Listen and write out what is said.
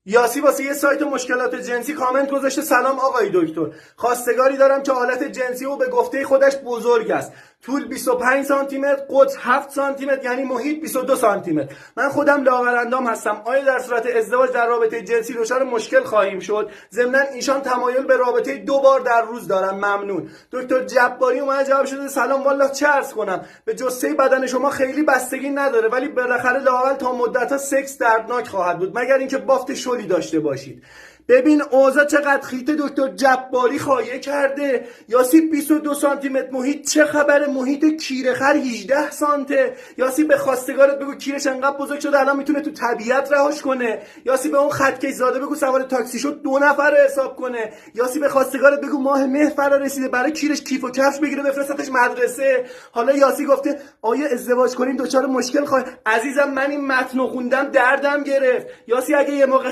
یاسی واسه یه سایت مشکلات جنسی کامنت گذاشته: سلام آقای دکتر، خواستگاری دارم که حالت جنسی او به گفته خودش بزرگ است، طول 25 سانتی متر، قطر 7 سانتی متر، یعنی محیط 22 سانتی متر. من خودم لاغرندام هستم. آیا در صورت ازدواج در رابطه جنسی دچار مشکل خواهیم شد؟ ضمن ایشان تمایل به رابطه 2 بار در روز دارن. ممنون. دکتر جباری اومد جواب شده: سلام، والله چه عرض کنم، به جثه بدن شما خیلی بستگی نداره، ولی بالاخره لااقل تا مدت‌ها سکس دردناک خواهد بود، مگر اینکه بافت شلی داشته باشید. ببین اوضاع چقدر خیته. دکتر جباری خایه کرده. یاسی 22 سانتی متر محیط. چه خبره؟ محیط کیرخر 18 سانته. یاسی به خواستگارت بگو کیرش انقدر بزرگ شده الان میتونه تو طبیعت رهاش کنه. یاسی به اون خطکش زاده بگو سوار تاکسی شد 2 نفر حساب کنه. یاسی به خواستگارت بگو ماه مهر فرا رسیده، برای کیرش کیف و کفش بگیره بفرستتش مدرسه. حالا یاسی گفته آیا ازدواج کنیم دچار مشکل خواهد. عزیزم من این متن خوندم دردم گرفت. یاسی اگه یه موقع